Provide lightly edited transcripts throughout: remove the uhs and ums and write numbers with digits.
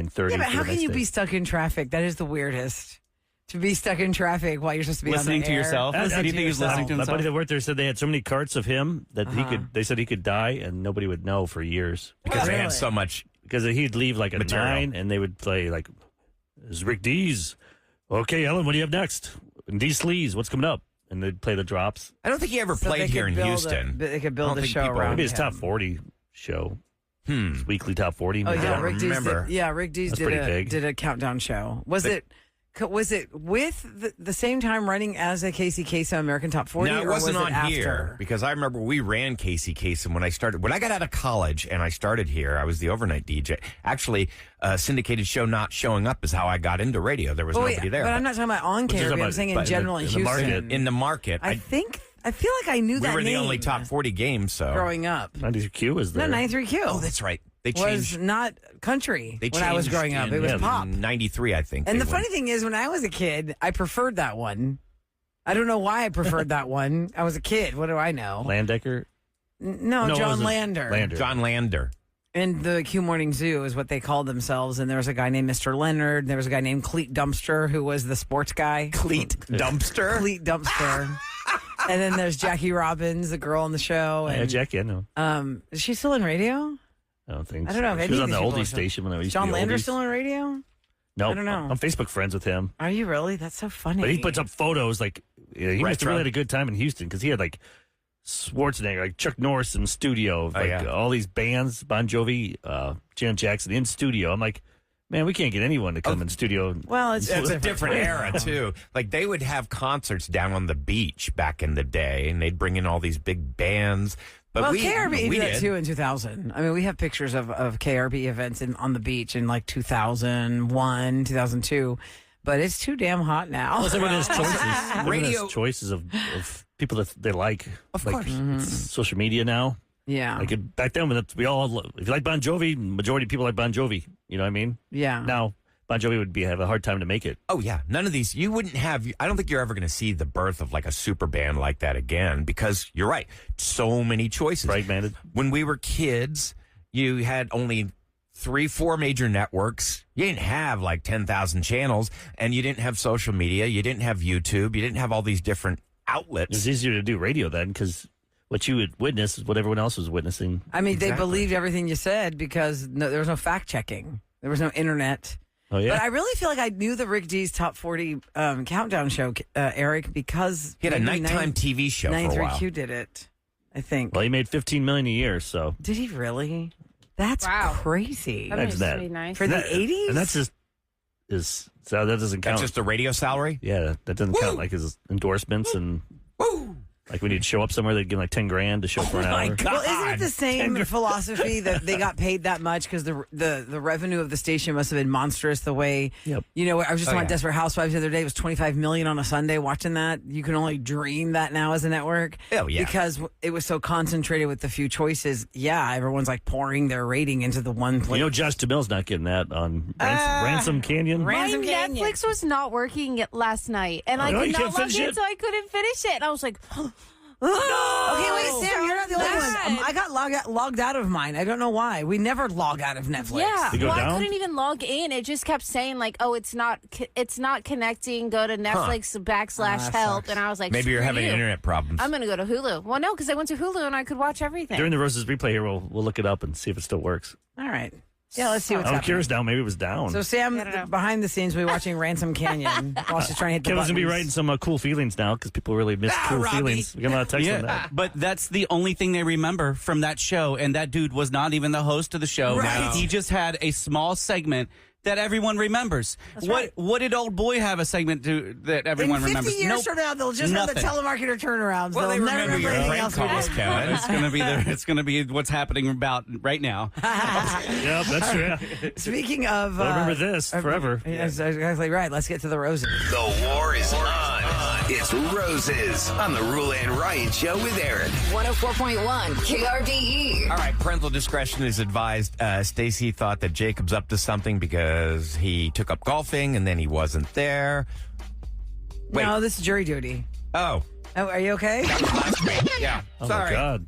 9:30. Yeah, but how can you be stuck in traffic? That is the weirdest. To be stuck in traffic while you're supposed to be listening on the to air. yourself. What do you think he's listening to My himself? buddy that worked there said they had so many carts of him that they said he could die and nobody would know for years. Because they Really? had so much. Because he'd leave like at Material. 9 and they would play like, "This is Rick Dees. Okay, Ellen, what do you have next? And D. Sleaze, what's coming up?" And they'd play the drops. I don't think he ever So played they here could in build Houston. they could I build don't a think show people- around Maybe his him. top 40 show. His weekly top 40. Oh, maybe. yeah, don't Rick Dees remember. Rick Dees That's pretty big. did a countdown show. Was it with the same time running as a Casey Kasem American Top 40? No, it or wasn't was on after? here because I remember we ran Casey Kasem when I started. When I got out of college and I started here, I was the overnight DJ. Actually, a syndicated show not showing up is how I got into radio. There was nobody there. But I'm not talking about on you're KRB. talking I'm saying in about general in in the Houston. market. in the market. I feel like I knew we that were the name only top 40 game. So growing up. 93Q was there. No, 93Q. Oh, that's right. They was changed. not country They when I was changed growing up. in- It was yeah, pop. 93, I think. And they the went. funny thing is, when I was a kid, I preferred that one. I don't know why I preferred that one. I was a kid. What do I know? Landecker. No, No, it John wasn't Lander. John Lander. And the Q Morning Zoo is what they called themselves. And there was a guy named Mr. Leonard. There was a guy named Cleet Dumpster who was the sports guy. Cleet Dumpster. Cleet Dumpster. And then there's Jackie Robbins, the girl on the show. Yeah, And, Jackie, I know. is she still in radio? I don't think I don't know. so. Maybe She was on these the people are oldie still- station when I used John to be Lander oldies. still on radio? No, I don't know. I'm Facebook friends with him. Are you really? That's so funny. But he puts up photos like he must have Retro. really had a good time in Houston because he had like Schwarzenegger, like Chuck Norris in the studio, like yeah. all these bands, Bon Jovi, Janet Jackson in studio. I'm like, man, we can't get anyone to come in studio. Well, it's It's a different era, too. Like, they would have concerts down on the beach back in the day, and they'd bring in all these big bands. But Well, we KRB we did that did. too in 2000. I mean, we have pictures of KRB events on the beach in like 2001, 2002. But it's too damn hot now. Plus, everyone has choices. Everyone Radio- has choices of people that they like. Of like, course. it's social media now. Yeah. Like back then, when we all, if you like Bon Jovi, majority of people like Bon Jovi. You know what I mean? Yeah. Now, Bon Jovi would have a hard time to make it. Oh, yeah. None of these. You wouldn't have. I don't think you're ever going to see the birth of like a super band like that again because you're right. So many choices. Fragmented. When we were kids, you had only 3-4 major networks. You didn't have like 10,000 channels, and you didn't have social media. You didn't have YouTube. You didn't have all these different It outlets. was easier to do radio then because what you would witness is what everyone else was witnessing. I mean, they Exactly. believed everything you said because there was no fact checking. There was no internet. Oh, yeah. But I really feel like I knew the Rick Dees Top 40 countdown show, Eric, because He had a maybe nighttime TV show for a while. 93Q did it, I think. Well, he made $15 million a year, so. Did he really? That's Wow. crazy. That That's must that. be nice. For the That- 80s? And that's just so that doesn't count. That's just a radio salary? Yeah, that doesn't count like his endorsements and like when he'd show up somewhere, they'd give him like $10,000 to show up for an my hour. God. Well, isn't it the same philosophy that they got paid that much because the revenue of the station must have been monstrous? The way, Yep. you know, I was just on yeah. Desperate Housewives the other day. It was $25 million on a Sunday. Watching that, you can only dream that now as a network. Oh, yeah. because it was so concentrated with the few choices. Yeah, everyone's like pouring their rating into the one place. You know, Josh DeMille's not getting that on Ransom Canyon. Ransom My Canyon. Netflix was not working last night, and I no, could you not can't log finish in, it? so I couldn't finish it. And I was like, Okay, wait, Sam, you're not the only one. Bad. I got logged out of mine. I don't know why. We never log out of Netflix. yeah. You go Well, I down? couldn't even log in. It just kept saying like, oh, it's not connecting. Go to Netflix / help. sucks. And I was like, Maybe you're screw having you. internet problems. I'm gonna go to Hulu. Well, no, because I went to Hulu and I could watch everything. During the Roses replay here, we'll look it up and see if it still works. All right. Yeah, let's see what's I'm happening. curious now. Maybe it was down. So Sam, I don't know. behind the scenes, we're watching Ransom Canyon while she's trying to hit the Kevin's going to be buttons. writing some cool feelings now because people really miss cool Robbie. feelings. We got a lot of text on that. But that's the only thing they remember from that show, and that dude was not even the host of the show. Right. He just had a small segment that everyone remembers. What did Old Boy have a segment that everyone In 50 remembers? years Nope. from now, they'll just have the Nothing. telemarketer turnarounds. Well, they They'll never remember your anything prank else we calls, did. Kevin. It's gonna be what's happening about right now. Yeah, that's true. Speaking of... I'll remember this forever. That's exactly right. Let's get to the roses. The war is on. It's Roses on the Roula and Ryan Show with Eric. 104.1 KRDE. All right, parental discretion is advised. Stacy thought that Jacob's up to something because he took up golfing and then he wasn't there. Wait. No, this is jury duty. Oh, Oh, are you okay? yeah. Oh, Sorry. my God.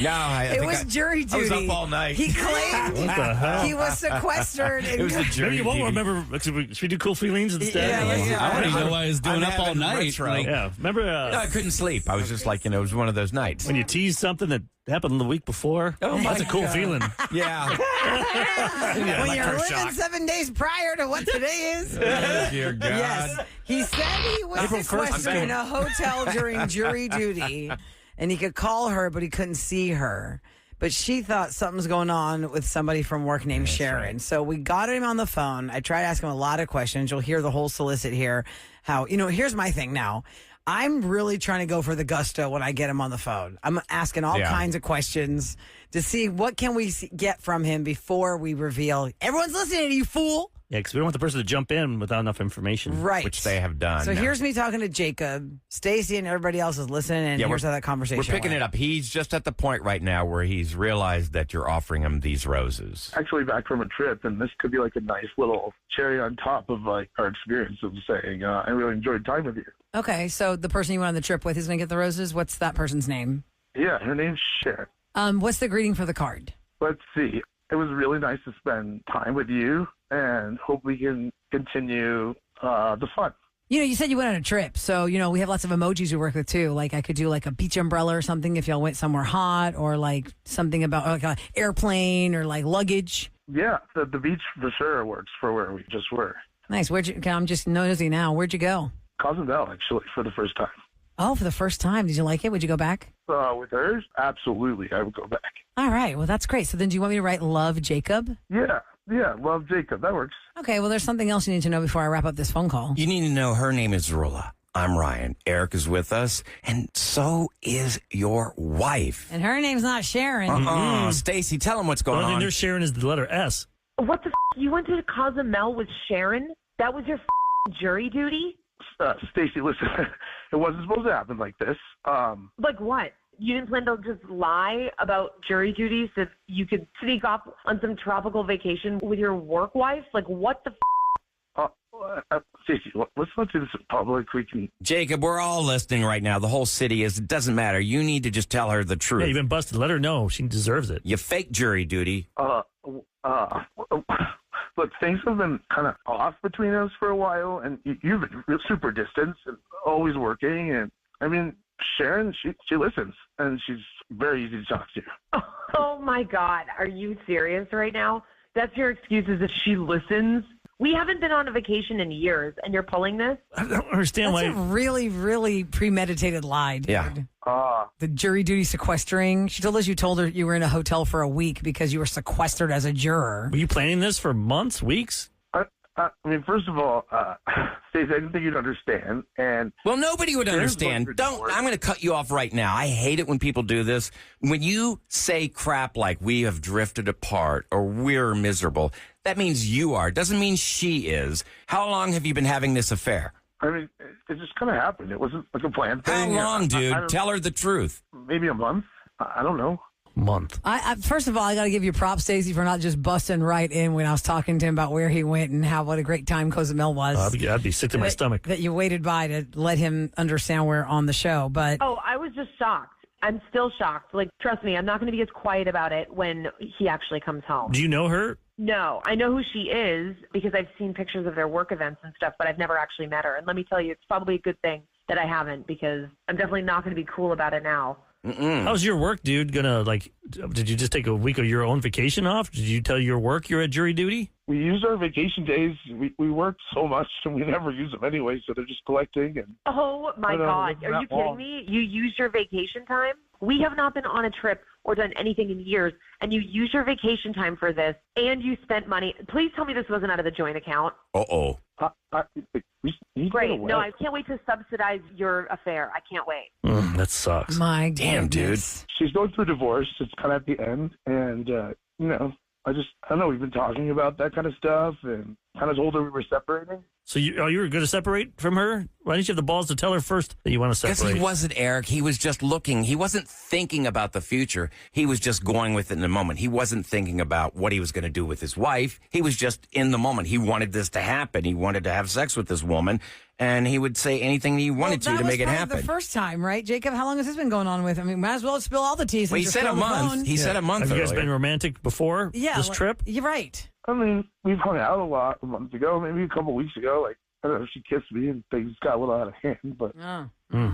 No, It was jury I was duty. up all night. He claimed What the hell? he was sequestered. It was a jury Maybe you won't duty. remember. Should we do cool feelings instead? I want to know why I was doing I'm up all having night. retro. Like, Yeah. Remember No, I couldn't sleep. I was just like, it was one of those nights. when you tease something that happened the week before? Oh, my That's a cool God. feeling. Yeah. when you're living 7 days prior to what today is. Dear God. Yes. He said he was April 1st, sequestered I'm in a hotel during jury duty, and he could call her, but he couldn't see her. But she thought something's going on with somebody from work named Sharon. So we got him on the phone. I tried to ask him a lot of questions. You'll hear the whole solicit here. How, here's my thing now. I'm really trying to go for the gusto when I get him on the phone. I'm asking all kinds of questions to see what can we get from him before we reveal. Everyone's listening to you, fool. Yeah, because we don't want the person to jump in without enough information. Right. Which they have done. So here's me talking to Jacob. Stacy and everybody else is listening, and here's how that conversation We're picking went. it up. He's just at the point right now where he's realized that you're offering him these roses. Actually back from a trip, and this could be like a nice little cherry on top of like our experience of saying, I really enjoyed time with you. Okay, so the person you went on the trip with is going to get the roses. What's that person's name? Yeah, her name's Sharon. What's the greeting for the card? Let's see. It was really nice to spend time with you, and hope we can continue the fun. You said you went on a trip, so we have lots of emojis we work with too. Like I could do like a beach umbrella or something if y'all went somewhere hot, or like something about like an airplane or like luggage. Yeah, the beach for sure works for where we just were. Nice. I'm just nosy now. Where'd you go? Cozumel, actually, for the first time. Oh, for the first time. Did you like it? Would you go back? With hers, absolutely, I would go back. All right. Well, that's great. So then do you want me to write love Jacob? Yeah, love Jacob. That works. Okay. Well, there's something else you need to know before I wrap up this phone call. You need to know her name is Roula. I'm Ryan. Eric is with us, and so is your wife. And her name's not Sharon. Stacy, tell him what's going The only thing on. there's Sharon is the letter S. What the f***? You went to Cozumel with Sharon? That was your jury duty? Stacy, listen, it wasn't supposed to happen like this. Like what? You didn't plan to just lie about jury duty so you could sneak off on some tropical vacation with your work wife? Like what the f***? Stacy, let's not do this in public. We can. Jacob, we're all listening right now. The whole city is. It doesn't matter. You need to just tell her the truth. Yeah, you've been busted. Let her know. She deserves it. You fake jury duty. Look, things have been kind of off between us for a while, and you've been super distant and always working. And I mean, Sharon, she listens, and she's very easy to talk to. Oh my God. Are you serious right now? That's your excuse is that she listens? We haven't been on a vacation in years, and you're pulling this? I don't understand That's a why. really, really premeditated lie, dude. Yeah. The jury duty sequestering. She told us you told her you were in a hotel for a week because you were sequestered as a juror. Were you planning this for months, weeks? I mean, first of all, Stacey, I didn't think you'd understand. And Well, nobody would understand. I'm going to cut you off right now. I hate it when people do this. When you say crap like we have drifted apart or we're miserable, that means you are. It doesn't mean she is. How long have you been having this affair? I mean, it just kind of happened. It wasn't like a planned How thing. long, I dude? don't- Tell her the truth. Maybe a month. I don't know. Month. I first of all, I got to give you props, Stacey, for not just busting right in when I was talking to him about where he went and what a great time Cozumel was. I'd be sick to my stomach. That you waited by to let him understand we're on the show. But Oh, I was just shocked. I'm still shocked. Like, trust me, I'm not going to be as quiet about it when he actually comes home. Do you know her? No, I know who she is because I've seen pictures of their work events and stuff, but I've never actually met her. And let me tell you, it's probably a good thing that I haven't because I'm definitely not going to be cool about it now. How's your work, dude? Did you just take a week of your own vacation off? Did you tell your work you're at jury duty? We use our vacation days. We work so much, and we never use them anyway, so they're just collecting. And Oh, my I know, God. wasn't Are that you kidding long. me? You used your vacation time? We have not been on a trip or done anything in years, and you used your vacation time for this, and you spent money. Please tell me this wasn't out of the joint account. Uh-oh. he's getting Great. away. No, I can't wait to subsidize your affair. I can't wait. That sucks. my Damn, goodness. She's going through divorce. It's kind of at the end, and I don't know. We've been talking about that kind of stuff, and kind of told her we were separating. So you were going to separate from her? Why didn't you have the balls to tell her first that you want to Because separate? he wasn't, Eric. He was just looking. He wasn't thinking about the future. He was just going with it in the moment. He wasn't thinking about what he was going to do with his wife. He was just in the moment. He wanted this to happen. He wanted to have sex with this woman. and he would say anything that he wanted to make it happen. The first time, right, Jacob? How long has this been going on with? I mean, might as well spill all the tea. Well, he said a month. He said a month. Have you guys earlier. been romantic before this trip? You're right. I mean, we've hung out a lot a month ago, maybe a couple weeks ago. Like, I don't know, she kissed me and things got a little out of hand, but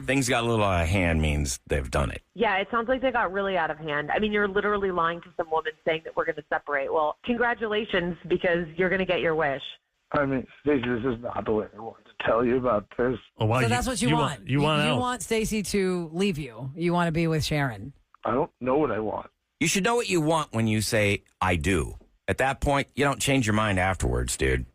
Things got a little out of hand means they've done it. Yeah, it sounds like they got really out of hand. I mean, you're literally lying to some woman saying that we're going to separate. Well, congratulations, because you're going to get your wish. I mean, Stacey, this is not the way I wanted to tell you about this. Oh, wow, So that's what you want. You want out. You want Stacey to leave you. You want to be with Sharon. I don't know what I want. You should know what you want when you say, I do. At that point, you don't change your mind afterwards, dude.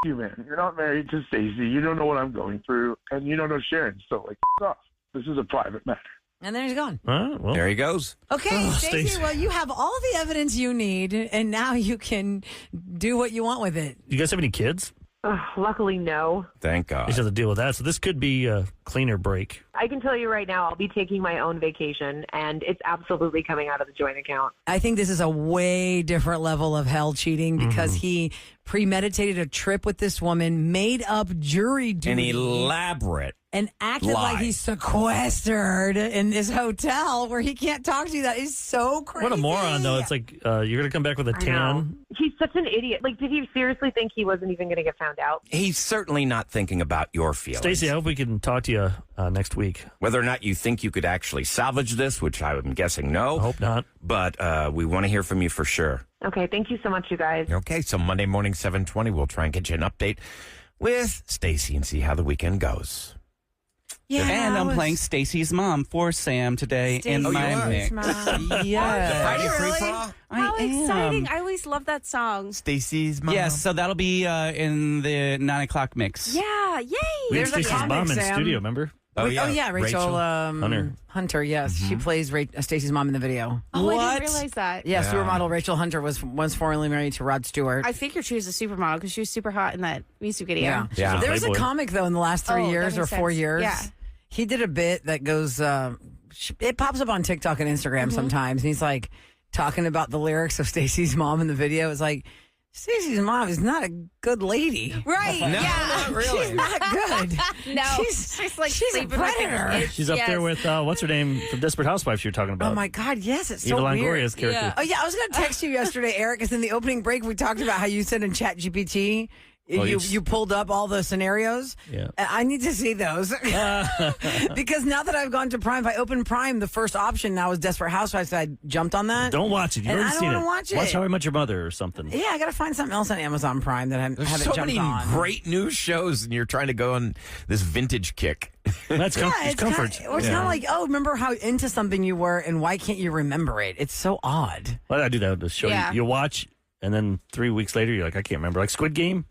You, man. You're not married to Stacey. You don't know what I'm going through, and you don't know Sharon. So, like, off. This is a private matter. And then he's gone. Well, There he goes. Okay, Stacey, Stacey. well, you have all the evidence you need, and now you can do what you want with it. you guys have any kids? Luckily, no. Thank You God. just have to deal with that. So this could be a cleaner break. I can tell you right now, I'll be taking my own vacation, and it's absolutely coming out of the joint account. I think this is a way different level of hell cheating because he premeditated a trip with this woman, made up jury duty, An elaborate. and acted lie. like he's sequestered in this hotel where he can't talk to you. That is so crazy. What a moron, though. It's like you're going to come back with a I know. tan. He's such an idiot. Like, did he seriously think he wasn't even going to get found out? He's certainly not thinking about your feelings. Stacey, I hope we can talk to you next week. Whether or not you think you could actually salvage this, which I'm guessing no. I hope not. But we want to hear from you for sure. Okay, thank you so much, you guys. Okay, so Monday morning, 7:20, we'll try and get you an update with Stacey and see how the weekend goes. Yeah, And I'm it was- playing Stacy's mom for Sam today in Stacey's my mix. mom. Yeah. Friday Are you free really? for all? How I am. exciting. I always love that song. Stacey's mom. Yes, so that'll be in the 9 o'clock mix. Yeah, yay. We have There's a Stacey's comic, mom in Sam. studio, remember? Oh, yeah. Rachel Hunter. Hunter, yes. She plays Stacey's mom in the video. Oh, I What? didn't realize that. Yeah, Yeah. supermodel Rachel Hunter was formerly married to Rod Stewart. I figured she was a supermodel because she was super hot in that music video. Yeah. Yeah. There was a Playboy. comic, though, in the last 3 Oh, that years or makes 4 sense. years. Yeah. He did a bit that goes, it pops up on TikTok and Instagram sometimes. And he's like talking about the lyrics of Stacey's mom in the video. It's like, Stacey's mom is not a good lady. Right. yeah. Not really. She's not good. No. She's like she's a sleeping with predator. her kids. She's up there with, what's her name from Desperate Housewives you were talking about? Oh, my God. Yes, it's so Eva weird. Longoria's character. Yeah. Oh, yeah, I was going to text you yesterday, Eric, because in the opening break, we talked about how you said in ChatGPT, Oh, you pulled up all the scenarios. Yeah. I need to see those. Because now that I've gone to Prime, if I open Prime, the first option now is Desperate Housewives. So I jumped on that. Don't watch it. You've And already I don't seen wanna it. watch it. Watch How I Met Your Mother or something. Yeah, I got to find something else on Amazon Prime that I There's haven't so jumped many on. great new shows, and you're trying to go on this vintage kick. That's Yeah, it's comfort. Kinda, it's kind of like, oh, remember how into something you were, and why can't you remember it? It's so odd. Well, I do that with the show. Yeah. You watch, and then 3 weeks later, you're like, I can't remember. Like Squid Game.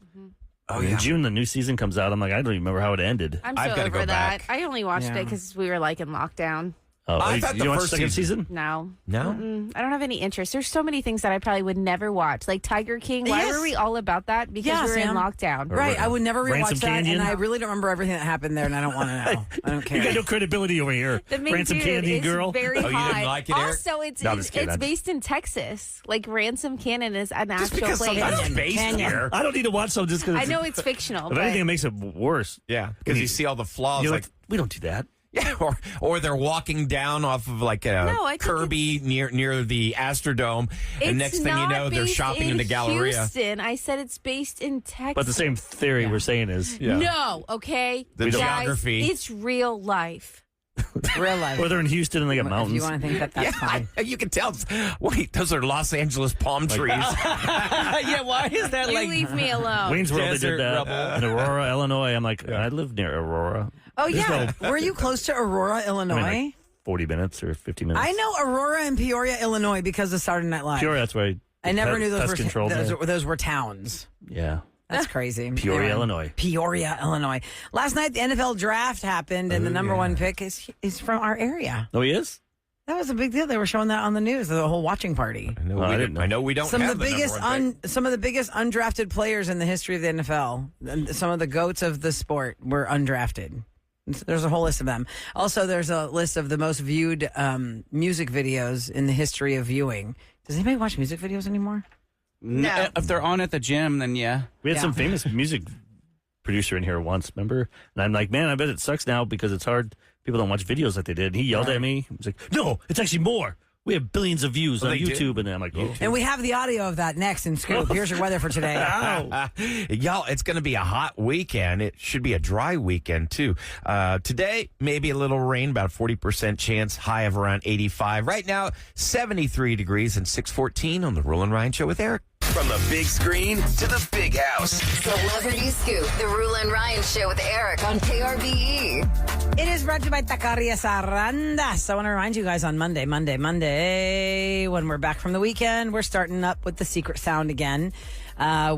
Oh, In June, the new season comes out. I'm like, I don't even remember how it ended. I'm I've so gotta over go that. back. I only watched Yeah. it because we were like in lockdown. Oh, I thought you the watched first the second season? No. No? I don't have any interest. There's so many things that I probably would never watch. Like Tiger King. Why Yes. were we all about that? Because Yeah, we were in Sam. lockdown. Or Right, what, I would never Ransom rewatch that, Canyon? and I really don't remember everything that happened there, and I don't want to know. I don't You got care. no credibility over here. The main Ransom dude Canyon is girl. very Oh, you hot. didn't like it, Eric? Also, it's No, I'm just kidding. it's based in Texas. Like Ransom Canyon is an Just actual because place. something's based Canyon. here. I don't need to watch something just because I know it's fictional, If but anything, it makes it worse. Yeah, because you see all the flaws. You're Like, like, we don't do that. yeah, or they're walking down off of like a No, I think Kirby near the Astrodome, and it's next thing you not know, they're based shopping in the Galleria. Houston. I said it's based in Texas. But the same theory we're saying is, No, okay. The Guys, geography. It's real life. Real life. or they're in Houston and they got If mountains. you want to think that, that's fine. You can tell. Wait, those are Los Angeles palm trees. Yeah, why is that You like leave me alone. Wayne's World, they Desert did that. rubble. In Aurora, Illinois. I'm like, I live near Aurora. Oh, There's yeah. no- Were you close to Aurora, Illinois? I mean, like 40 minutes or 50 minutes. I know Aurora and Peoria, Illinois because of Saturday Night Live. Peoria, that's why I never knew those controlled. those were towns. Yeah. That's crazy. Peoria, Anyway. Illinois. Peoria, Illinois. Last night, the NFL draft happened, and the number one pick is from our area. Oh, he is? That was a big deal. They were showing that on the news, the whole watching party. I know, I we didn't know. I know we don't Some have of the biggest number one pick. some of the biggest undrafted players in the history of the NFL. And some of the goats of the sport were undrafted. There's a whole list of them. Also, there's a list of the most viewed music videos in the history of viewing. Does anybody watch music videos anymore? No. If they're on at the gym, then yeah. We had Yeah. some famous music producer in here once, remember? And I'm like, man, I bet it sucks now because it's hard. People don't watch videos like they did. And he yelled at me. He was like, no, it's actually more. We have billions of views on YouTube. And I'm like, oh. And we have the audio of that next in Scoop. Here's your weather for today. Y'all, it's going to be a hot weekend. It should be a dry weekend, too. Today, maybe a little rain, about a 40% chance, high of around 85. Right now, 73 degrees and 614 on the Roula and Ryan Show with Eric. From the big screen to the big house. Celebrity Scoop, the Roula and Ryan Show with Eric on KRBE. It is brought to you by Taqueria Sarandas. I want to remind you guys on Monday, when we're back from the weekend, we're starting up with the secret sound again.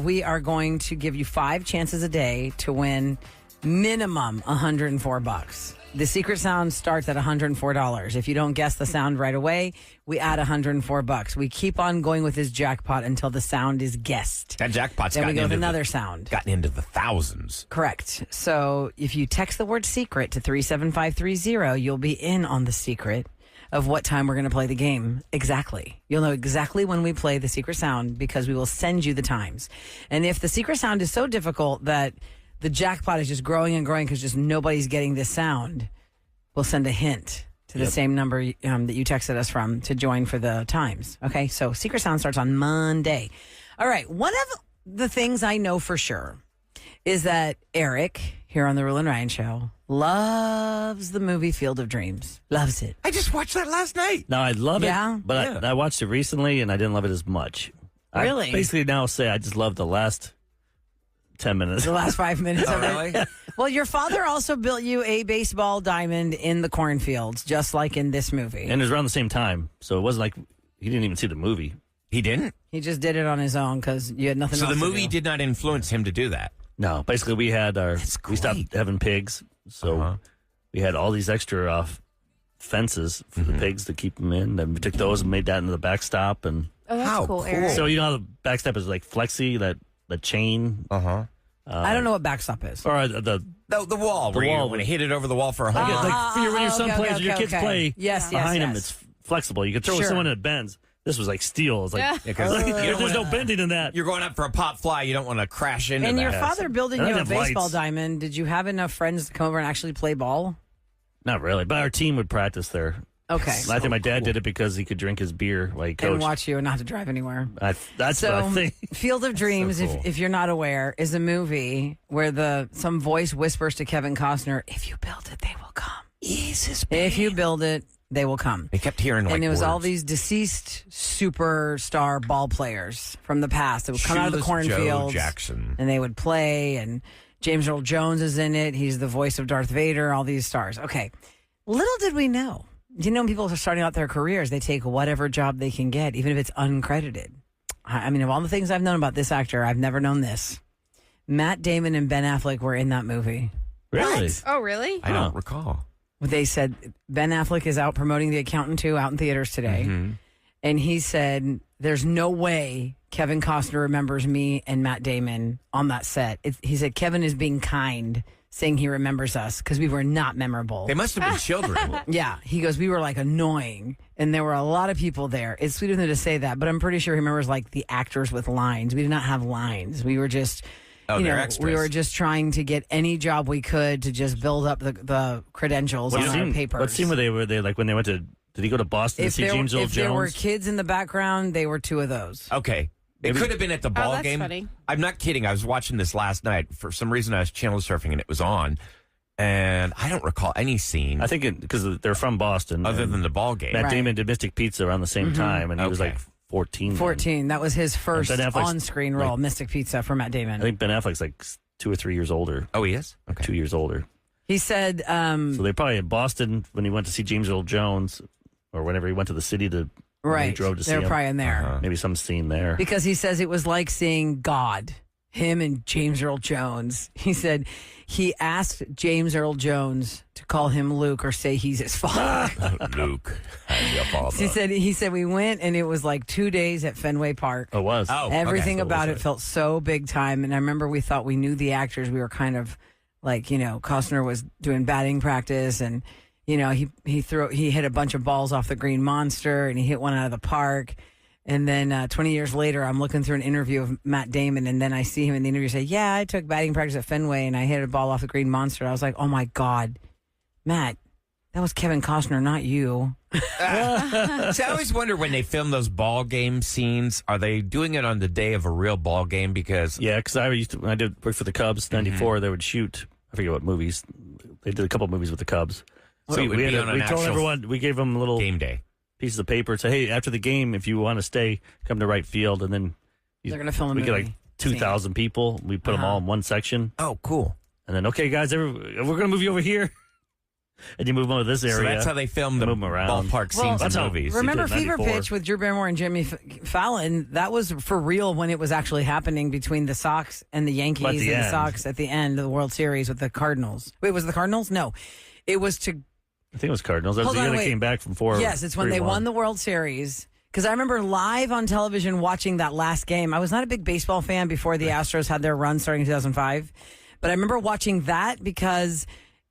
We are going to give you 5 chances a day to win minimum $104. The secret sound starts at $104. If you don't guess the sound right away, we add $104. We keep on going with this jackpot until the sound is guessed. That jackpot's then we gotten go with into another sound. Gotten into the thousands. Correct. So if you text the word secret to 37530, you'll be in on the secret of what time we're going to play the game. Exactly. You'll know exactly when we play the secret sound because we will send you the times. And if the secret sound is so difficult that the jackpot is just growing and growing because just nobody's getting this sound, we'll send a hint to the same number that you texted us from to join for the times. Okay, so Secret Sound starts on Monday. All right, one of the things I know for sure is that Eric, here on the Roula and Ryan Show, loves the movie Field of Dreams. Loves it. I just watched that last night. Now, I love Yeah? it, but I watched it recently, and I didn't love it as much. Really? I basically now say I just love the last 10 minutes. The last 5 minutes of really? it. Well, your father also built you a baseball diamond in the cornfields, just like in this movie. And it was around the same time, so it wasn't like he didn't even see the movie. He didn't? He just did it on his own because you had nothing So else the to movie do. did not influence him to do that? No, basically we had we stopped having pigs, so we had all these extra fences for the pigs to keep them in. Then we took those and made that into the backstop. And Oh, that's How cool, Eric. so you know how the backstop is like flexi, that the chain, I don't know what backstop is. or the The wall, where wall you want to hit it over the wall for a home run. like when your son okay, plays, okay, your kids okay. play Yes, behind yes, them. yes. It's flexible. You can throw Sure. someone and it bends. This was like steel. It's like there's no bending in that. You're going up for a pop fly. You don't want to crash into And that. your father building I you a didn't have baseball lights. diamond, did you have enough friends to come over and actually play ball? Not really, but our team would practice there. Okay. I think my dad did it because he could drink his beer while he And coached. watch you and not have to drive anywhere. That's So, what I think. Field of Dreams, so cool. if you're not aware, is a movie where some voice whispers to Kevin Costner, "If you build it, they will come. If you build it, they will come." They kept hearing like And it was all words. these deceased superstar ball players from the past that would come out of the Shoeless Joe cornfields. Jackson. And they would play. And James Earl Jones is in it. He's the voice of Darth Vader, all these stars. Okay. Little did we know. You know, when people are starting out their careers, they take whatever job they can get, even if it's uncredited. I mean, of all the things I've known about this actor, I've never known this. Matt Damon and Ben Affleck were in that movie. Really? Oh, really? I don't recall. They said Ben Affleck is out promoting The Accountant 2 out in theaters today. And he said, there's no way Kevin Costner remembers me and Matt Damon on that set. He said, Kevin is being kind, saying he remembers us because we were not memorable. They must have been children. Yeah. He goes, we were like annoying. And there were a lot of people there. It's sweet of him to say that, but I'm pretty sure he remembers like the actors with lines. We did not have lines. We were just... They're extras. we were just trying to get any job we could to just build up the credentials on our papers. What scene were they like when they went to? Did he go to Boston to see James Earl if there were Jones? kids in the background, they were 2 of those. Okay. It could have been at the ball that's game. funny. I'm not kidding. I was watching this last night. For some reason, I was channel surfing and it was on. And I don't recall any scene I think because they're from Boston. other and than the ball game. Matt Right. Damon did Mystic Pizza around the same time, and he was Okay. like 14. then. 14. That was his first Ben Affleck's, on-screen role, like- Mystic Pizza for Matt Damon. I think Ben Affleck's like 2 or 3 years older. Oh, he is? Okay. 2 years older. He said, So they're probably in Boston when he went to see James Earl Jones, or whenever he went to the city to. when right, He drove to see they're him. probably in there. Maybe some scene there. Because he says it was like seeing God, him and James Earl Jones. He said he asked James Earl Jones to call him Luke or say he's his father. Luke. Has your father. He said we went and it was like 2 days at Fenway Park. Oh, it was. Oh, Everything okay. about it felt so big time. And I remember we thought we knew the actors. We were kind of like, Costner was doing batting practice and, he hit a bunch of balls off the Green Monster and he hit one out of the park. And then 20 years later, I'm looking through an interview of Matt Damon, and then I see him in the interview say, yeah, I took batting practice at Fenway, and I hit a ball off the Green Monster. I was like, oh, my God, Matt, that was Kevin Costner, not you. See, I always wonder when they film those ball game scenes, are they doing it on the day of a real ball game? Because because when I did work for the Cubs, '94, they would shoot, I forget what movies. They did a couple movies with the Cubs. So it would be on an we told actual everyone, we gave them little game day pieces of paper and say, hey, after the game, if you want to stay, come to right field. And then They're going to film a we movie. get like 2,000 people. We put them all in one section. Oh, cool. And then, okay, guys, we're going to move you over here. And you move them to this area. So that's how they film the move them around. ballpark scenes that's in how- movies. Remember He did Fever 94. Pitch with Drew Barrymore and Jimmy Fallon? That was for real when it was actually happening between the Sox and the Yankees At and the the end. Sox at the end of the World Series with the Cardinals. Wait, was it the Cardinals? No. It was to... I think it was Cardinals. That was Hold the on, year they wait. came back from 4. Yes, it's when they 3-1. won the World Series. Because I remember live on television watching that last game. I was not a big baseball fan before the Astros had their run starting in 2005. But I remember watching that because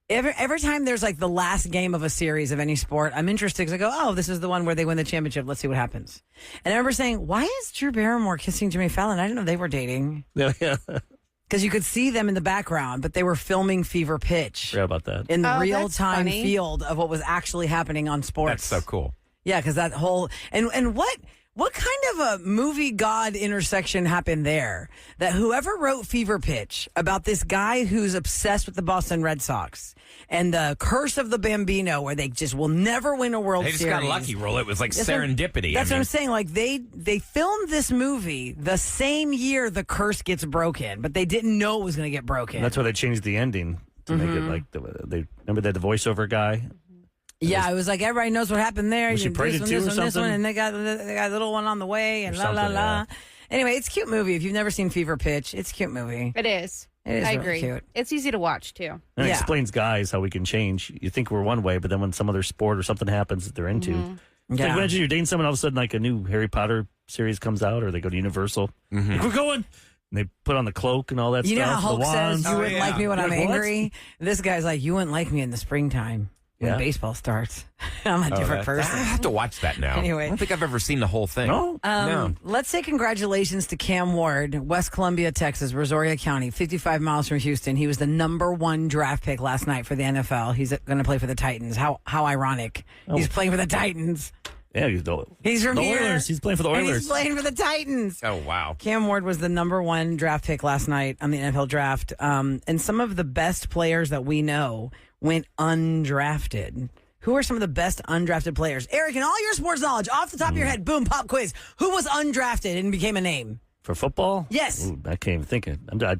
every time there's like the last game of a series of any sport, I'm interested because I go, oh, this is the one where they win the championship. Let's see what happens. And I remember saying, why is Drew Barrymore kissing Jimmy Fallon? I didn't know they were dating. Yeah. Because you could see them in the background, but they were filming Fever Pitch Forgot about that. in the Oh, real that's time funny. field of what was actually happening on sports. That's so cool. Yeah, because that whole and what kind of a movie god intersection happened there? That whoever wrote Fever Pitch about this guy who's obsessed with the Boston Red Sox and the curse of the Bambino, where they just will never win a World They just Series. got lucky, Rolla. It was like That's what- serendipity. That's I what mean, I'm saying. Like they filmed this movie the same year the curse gets broken, but they didn't know it was going to get broken. And that's why they changed the ending to make it like they remember they had the voiceover guy. Yeah, it was like everybody knows what happened there. Was she You- pregnant this one, too this or one, this one, something? and they got a little one on the way, and Or la la something, la. yeah. Anyway, it's a cute movie. If you've never seen Fever Pitch, it's a cute movie. It is. It is I really agree. cute. It's easy to watch too. And it Yeah. explains guys how we can change. You think we're one way, but then when some other sport or something happens that they're into, it's Yeah. like imagine you're dating someone, all of a sudden like a new Harry Potter series comes out, or they go to Universal. Like, we're going. And they put on the cloak and all that You stuff. know how Hulk the wands. says, you wouldn't like me when You're I'm like, what? angry? This guy's like, you wouldn't like me in the springtime when Yeah. baseball starts. I'm a different I person. have to watch that now. Anyway. I don't think I've ever seen the whole thing. No? No. Let's say congratulations to Cam Ward, West Columbia, Texas, Brazoria County, 55 miles from Houston. He was the #1 draft pick last night for the NFL. He's going to play for the Titans. How ironic. He's playing for the Titans. Yeah, He's from the here. Oilers. He's playing for the And Oilers. he's playing for the Titans. Oh, wow. Cam Ward was the #1 draft pick last night on the NFL draft. And some of the best players that we know went undrafted. Who are some of the best undrafted players? Eric, in all your sports knowledge, off the top of your head, boom, pop quiz. Who was undrafted and became a name? For football? Yes. Ooh, I can't even think of it.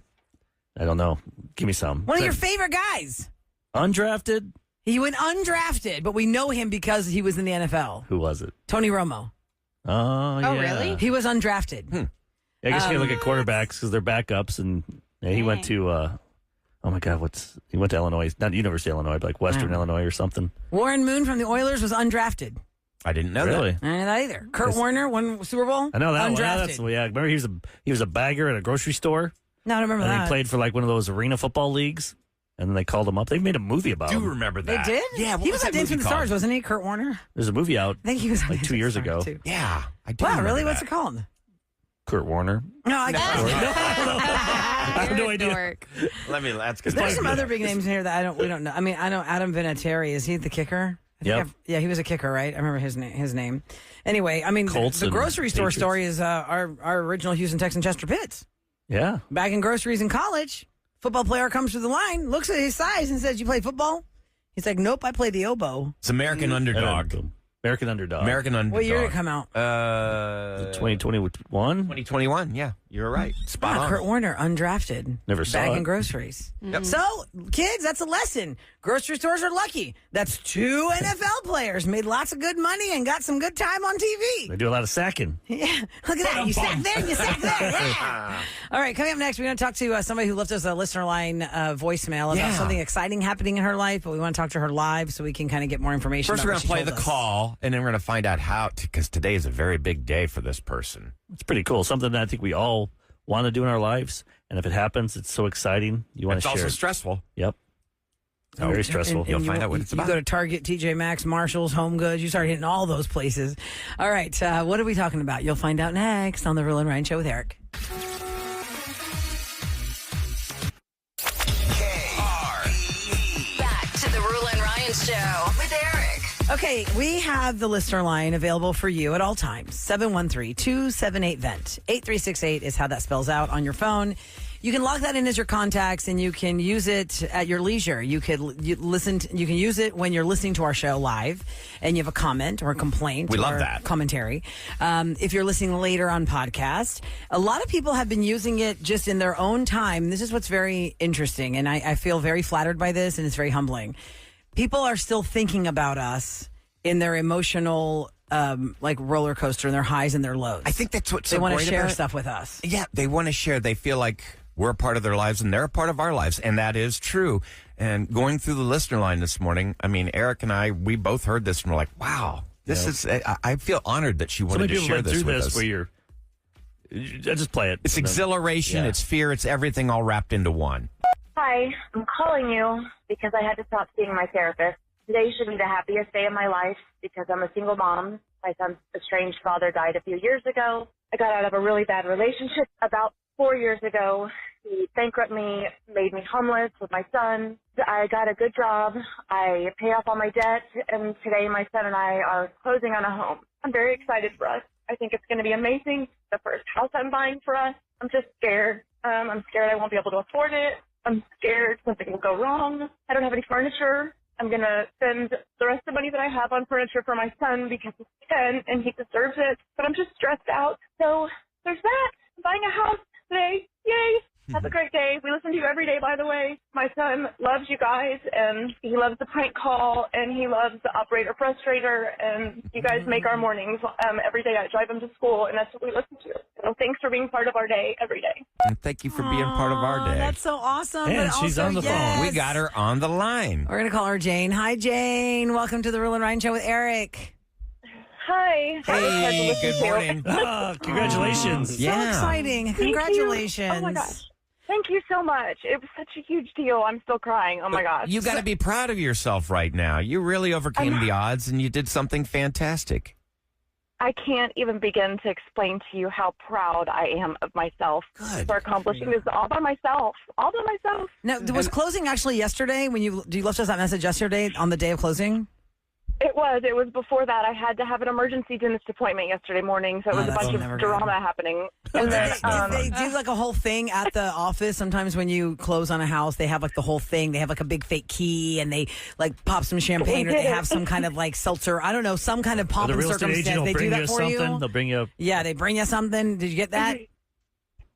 I don't know. Give me some. One of your favorite guys. Undrafted? He went undrafted, but we know him because he was in the NFL. Who was it? Tony Romo. Oh, yeah. really? He was undrafted. I guess you can look at quarterbacks because they're backups. And he went to, oh my God, he went to Illinois, not University of Illinois, but like Western Illinois or something. Warren Moon from the Oilers was undrafted. I didn't know Really? I didn't know that either. Kurt Warner won Super Bowl. I know that one. Yeah, undrafted. remember he was a bagger at a grocery store, No, I don't remember and that. he played for like one of those arena football leagues, and then they called him up. They made a movie about I do him. remember They that. did? Yeah. What he was on that Dancing movie with the Stars, called? wasn't he? Kurt Warner. There's a movie out I think he was on like 2 Dancing years with the ago. Stars, too. Yeah. I do Wow, remember really? that. What's it called? Kurt Warner. No, I I have no idea. Dork. That's good. There's some other big names in here that we don't know. I mean, I know Adam Vinatieri. Is he the kicker? I think Yep. yeah, he was a kicker, right? I remember his name. Anyway, I mean, Colts the and grocery store Patriots. story is our original Houston Texan Chester Pitts. Yeah. Back in groceries in college, football player comes through the line, looks at his size, and says, "You play football?" He's like, "Nope, I play the oboe." It's American Underdog. American Underdog. American Underdog. What year did it come out? 2021? 2021. Yeah, you're right. Spot on. Kurt Warner, undrafted. Never saw Back it. in groceries. Yep. So, kids, that's a lesson. Grocery stores are lucky. That's 2 NFL players made lots of good money and got some good time on TV. They do a lot of sacking. Yeah, look at that. You sat there, you sat there. Yeah. All right, coming up next, we're going to talk to somebody who left us a listener line voicemail about Yeah. something exciting happening in her life, but we want to talk to her live so we can kind of get more information. First, about we're what going to she play told the us. call, and then we're going to find out how, because today is a very big day for this person. It's pretty cool. Something that I think we all want to do in our lives. And if it happens, it's so exciting. You want It's to share also it. stressful. Yep. Very stressful. You'll find out what it's about. You go to Target, TJ Maxx, Marshalls, Home Goods. You start hitting all those places. All right. What are we talking about? You'll find out next on the Roula and Ryan Show with Eric. Back to the Roula and Ryan Show with Eric. Okay, we have the listener line available for you at all times. 713-278-VENT. 8368 is how that spells out on your phone. You can log that in as your contacts, and you can use it at your leisure. You can use it when you're listening to our show live, and you have a comment or a complaint. We love or that. Commentary. If you're listening later on podcast, a lot of people have been using it just in their own time. This is what's very interesting, and I feel very flattered by this, and it's very humbling. People are still thinking about us in their emotional like roller coaster and their highs and their lows. I think that's what's so they want to great share about it. stuff with us. Yeah, they want to share. They feel like we're a part of their lives and they're a part of our lives, and that is true. And going through the listener line this morning, I mean, Eric and I, we both heard this and we're like, wow, this is, I feel honored that she wanted to share this with us. Where you're, I just play it. It's exhilaration, it's fear, it's everything all wrapped into one. Hi, I'm calling you because I had to stop seeing my therapist. Today should be the happiest day of my life because I'm a single mom. My son's estranged father died a few years ago. I got out of a really bad relationship about 4 years ago. He bankrupted me, made me homeless with my son. I got a good job. I pay off all my debt, and today my son and I are closing on a home. I'm very excited for us. I think it's going to be amazing. The first house I'm buying for us. I'm just scared. I'm scared I won't be able to afford it. I'm scared something will go wrong. I don't have any furniture. I'm going to spend the rest of the money that I have on furniture for my son because he's 10 and he deserves it. But I'm just stressed out. So there's that. I'm buying a house today. Yay. Have a great day. We listen to you every day, by the way. My son loves you guys, and he loves the prank call, and he loves the operator frustrator, and you guys make our mornings every day. I drive him to school, and that's what we listen to. So thanks for being part of our day every day. And thank you for being part of our day. That's so awesome. And but she's also, on the yes. phone. We got her on the line. We're going to call her Jane. Hi, Jane. Welcome to the Roula and Ryan Show with Eric. Hi. Hey, good morning. Oh, congratulations. So exciting. Congratulations. Oh, my gosh. Thank you so much. It was such a huge deal. I'm still crying. Oh, my gosh. You got to be proud of yourself right now. You really overcame the odds, and you did something fantastic. I can't even begin to explain to you how proud I am of myself for accomplishing this all by myself. All by myself. Now, was closing actually yesterday when you left us that message yesterday on the day of closing? It was before that. I had to have an emergency dentist appointment yesterday morning, so it was a bunch of drama happening. And then, they do like a whole thing at the office. Sometimes when you close on a house, they have like the whole thing. They have like a big fake key, and they like pop some champagne, or they have some kind of like seltzer. I don't know, some kind of pomp and circumstance. They do that for you. They'll bring you. Yeah, they bring you something. Did you get that?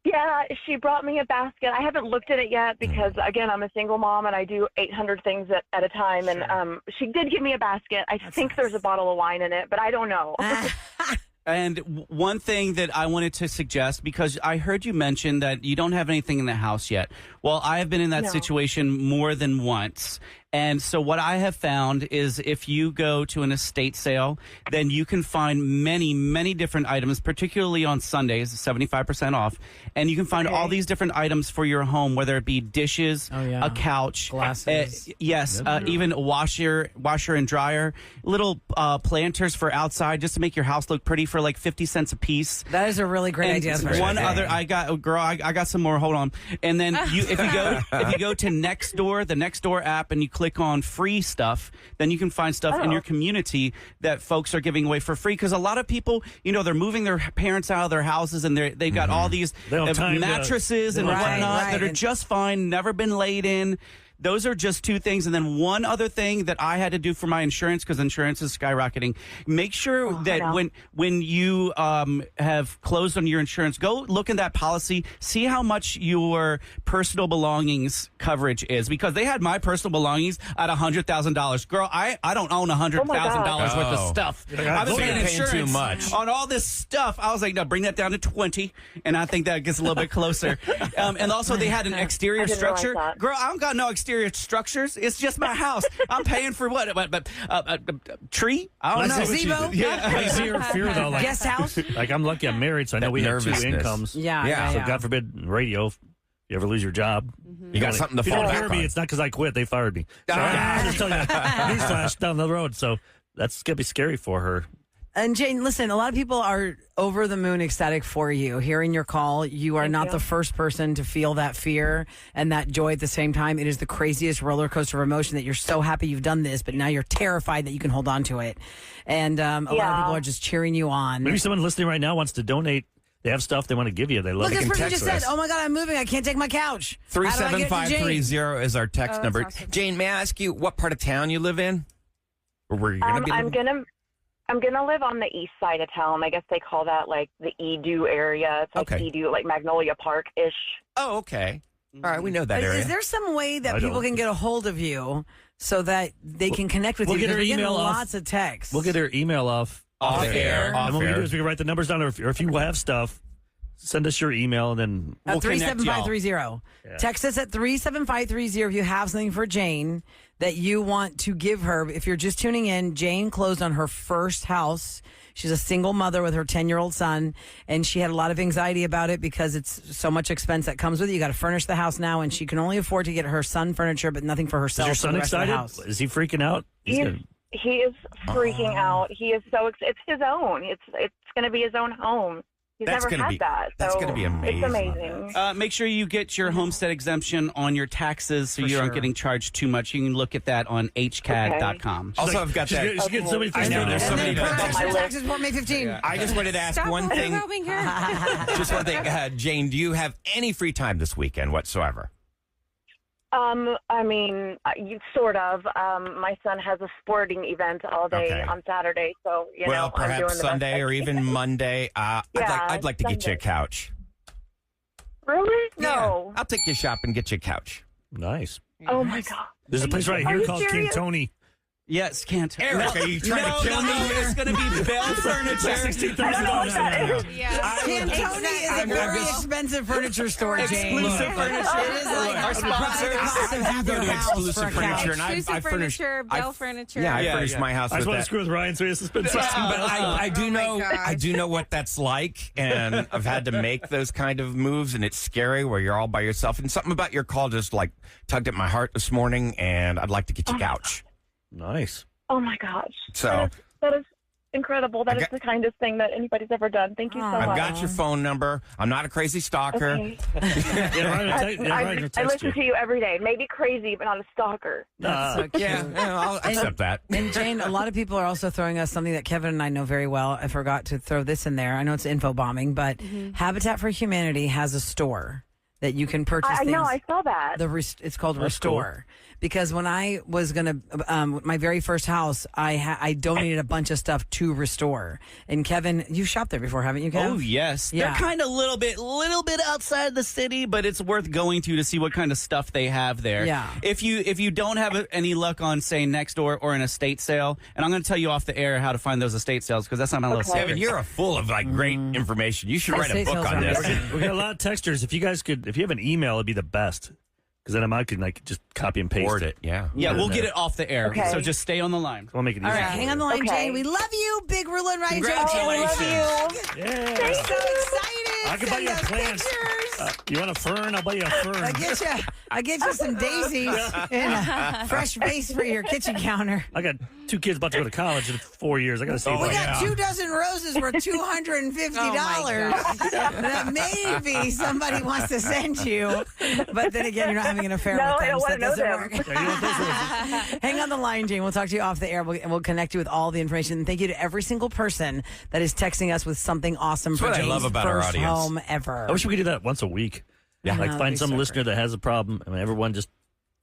Yeah, she brought me a basket. I haven't looked at it yet because, again, I'm a single mom and I do 800 things at a time. Sure. And she did give me a basket. I think there's a bottle of wine in it, but I don't know. And one thing that I wanted to suggest, because I heard you mention that you don't have anything in the house yet. Well, I have been in that situation more than once. And so what I have found is if you go to an estate sale, then you can find many, many different items, particularly on Sundays, 75% off. And you can find all these different items for your home, whether it be dishes, a couch, glasses. Even a washer and dryer, little planters for outside just to make your house look pretty for like 50 cents a piece. That is a really great idea. I got some more. Hold on. And then if you go to Nextdoor, the Nextdoor app, and you click on free stuff, then you can find stuff in your community that folks are giving away for free. Because a lot of people, they're moving their parents out of their houses, and they've got all these mattresses and whatnot that are just fine, never been laid in. Those are just two things. And then one other thing that I had to do for my insurance, because insurance is skyrocketing. Make sure that when you have closed on your insurance, go look in that policy, see how much your personal belongings coverage is, because they had my personal belongings at $100,000. Girl, I don't own $100,000 worth of stuff. I've been paying insurance too much on all this stuff. I was like, no, bring that down to 20, and I think that gets a little bit closer. And also, they had an exterior structure. Girl, I don't got no exterior structures. It's just my house. I'm paying for what? Tree? I don't know. Gazebo? I see your fear though. Like, guest house? Like, I'm lucky I'm married, so I know we have two incomes. Yeah. So God forbid, radio, if you ever lose your job. You got something to if you fall don't back hire me, on. it's not because I quit. They fired me. So, I'm just telling you, newsflash down the road. So that's going to be scary for her. And Jane, listen, a lot of people are over the moon ecstatic for you. Hearing your call, you are not the first person to feel that fear and that joy at the same time. It is the craziest roller coaster of emotion that you're so happy you've done this, but now you're terrified that you can hold on to it. And a lot of people are just cheering you on. Maybe someone listening right now wants to donate. They have stuff they want to give you. They love Look, it. this person just said, "Oh my God, I'm moving. I can't take my couch." 37530 is our text number. awesome. Jane, may I ask you what part of town you live in? Or where you're going to be living? I'm gonna live on the east side of town. I guess they call that like the Edu area. It's like Edu, like Magnolia Park ish. Oh, okay. All right, we know that area. Is there some way that people can get a hold of you so that they can connect with we'll you? get her Because we're getting email off. lots of texts. We'll get her email off air. And what we do is we can write the numbers down, or if you have stuff, send us your email, and then At we'll connect y'all. 37530. Yeah. Text us at 37530 if you have something for Jane that you want to give her. If you're just tuning in, Jane closed on her first house. She's a single mother with her 10-year-old son, and she had a lot of anxiety about it because it's so much expense that comes with it. You got to furnish the house now, and she can only afford to get her son furniture, but nothing for herself. Is your son for the rest of the excited? house. Is he freaking out? He is freaking out. He is so it's his own. It's going to be his own home. He's That's never gonna had be- that. that's so gonna be amazing. It's amazing. Make sure you get your homestead exemption on your taxes so you aren't getting charged too much. You can look at that on hcad.com. Also, I've got that. She's getting so many things I know, done. there's so many Purchase taxes for May 15. I just wanted to ask Stop one thing. overwhelming her. Just one thing. Jane, do you have any free time this weekend whatsoever? I mean, you sort of. My son has a sporting event all day on Saturday, so you well, know, I'm doing perhaps the Sunday best I or can. even Monday. I'd like to get you a Sunday. couch. Really? No. Yeah, I'll take you shopping and get you a couch. Nice. Oh my God. There's a place right Are here you called serious? King Tony. Yes, can't. Eric, are you trying to kill me? It's going to be Bell Furniture. $16,000. Yeah. Tim Tony is a very expensive furniture store, Jane. Exclusive furniture. It is like Our sponsor. I go to exclusive furniture, and I Exclusive furnish. furniture, Bell Furniture. Yeah, I Yeah, furnish yeah. my house I just with want to that. screw with Ryan, so he has to spend $16. But I do Oh my know gosh. I do know what that's like, and I've had to make those kind of moves, and it's scary where you're all by yourself. And something about your call just like tugged at my heart this morning, and I'd like to get you a couch. Nice. Oh my gosh. So That is incredible. That I is got- the kindest thing that anybody's ever done. Thank you so much. I've got your phone number. I'm not a crazy stalker. Okay. Yeah, Ryan will te- yeah, Ryan will I text listen you. to you every day. Maybe crazy, but not a stalker. That's so cute. Yeah, I'll accept that. And Jane, a lot of people are also throwing us something that Kevin and I know very well. I forgot to throw this in there. I know it's info bombing, but Habitat for Humanity has a store that you can purchase I things. know. I saw that. It's called That's Restore. Because when I was gonna my very first house, I donated a bunch of stuff to Restore. And Kevin, you've shopped there before, haven't you, Kevin? Oh yes, Yeah. they're kind of little bit outside the city, but it's worth going to see what kind of stuff they have there. Yeah. If you don't have any luck on say next door or an estate sale, and I'm going to tell you off the air how to find those estate sales because that's not my little secret. Kevin, you're full of like great information. You should write a Estate book sales on are this. amazing. We got a lot of texters. If you guys could, if you have an email, it'd be the best. Because then I could like just copy and paste Word it, yeah. Yeah, Put we'll in get there. it off the air. Okay. So just stay on the line. We'll make it easy. All right, hang on the line, Okay. Jane. We love you, Big Rula and Ryan. Congratulations. Yeah. We're so excited. I can buy Send you a us plant. pictures. You want a fern? I'll buy you a fern. I get you some daisies and a fresh vase for your kitchen counter. I got 2 kids about to go to college in 4 years. I got to save We money. got 2 dozen roses for $250 that maybe somebody wants to send you. But then again, you're not having an affair No, with I them, don't so wanna that know doesn't them. work. Yeah, you want those roses? Hang on the line, Jane. We'll talk to you off the air, and we'll connect you with all the information. And thank you to every single person that is texting us with something awesome for what I Jane's love about our first audience. home ever. I wish we could do that once a week. Yeah. Like That'd find be some so listener that has a problem, and everyone just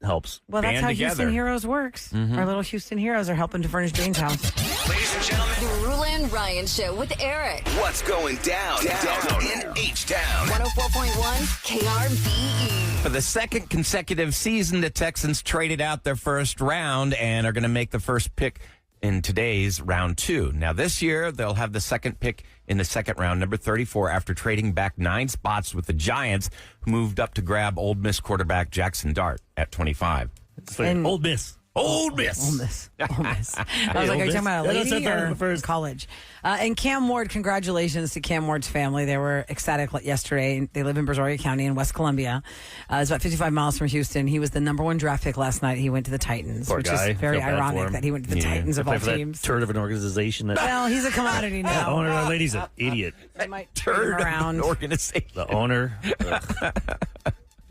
helps. Well, that's band how together. Houston Heroes works. Our little Houston Heroes are helping to furnish Jane's house. Ladies and gentlemen, The Roula and Ryan Show with Eric. what's going down in H-Town? 104.1 KRBE. For the second consecutive season, the Texans traded out their first round and are going to make the first pick in today's round 2. Now, this year, they'll have the second pick in the second round, number 34, after trading back 9 spots with the Giants, who moved up to grab Ole Miss quarterback Jackson Dart at 25. It's like And- Old Miss. Old Miss. Ole Miss. Ole Miss. I was like, are you talking about a Yeah, that's lady at or first. college? And Cam Ward, congratulations to Cam Ward's family. They were ecstatic yesterday. They live in Brazoria County in West Columbia. It's about 55 miles from Houston. He was the number 1 draft pick last night. He went to the Titans, Poor which guy. is very Feel bad for ironic him. that he went to the Titans of Play all for that teams. turd of an organization. That Well, he's a commodity the now. owner of that lady's an idiot. They might turn him around. Organization. The owner.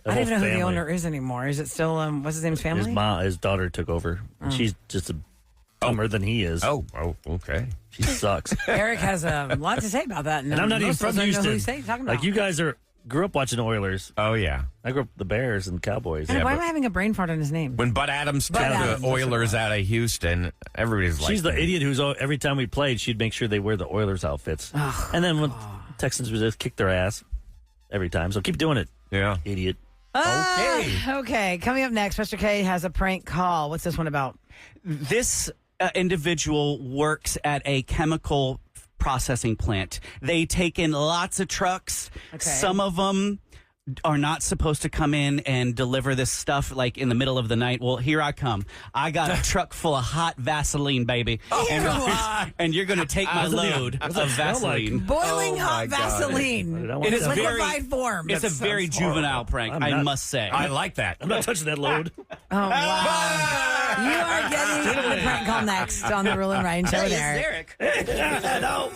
I don't even know who the owner is anymore. Is it still, what's his name's family? His daughter took over. And she's just a dumber than he is. Oh, okay. She sucks. Eric has a lot to say about that. And I'm not even from Houston. Know who he's talking about. Like you guys grew up watching Oilers. Oh, yeah. I grew up with the Bears and Cowboys. And why but am I having a brain fart on his name? When Bud Adams took Adams, the Oilers out of Houston, everybody's like... She's the idiot who's every time we played, she'd make sure they wear the Oilers outfits. And then when Texans would just kick their ass every time. So keep doing it. Yeah. Idiot. Okay. Coming up next, Mr. K has a prank call. What's this one about? This individual works at a chemical processing plant. They take in lots of trucks. Okay. Some of them are not supposed to come in and deliver this stuff like in the middle of the night. Well, here I come. I got a truck full of hot Vaseline, baby. And you're going to take my load of Vaseline. Boiling hot Vaseline. It is liquefied form. It's a very juvenile prank, I must say. I like that. I'm not touching that load. Oh, wow. You are getting the prank call next on the Rule and Ryan Show with Eric. Eric. No.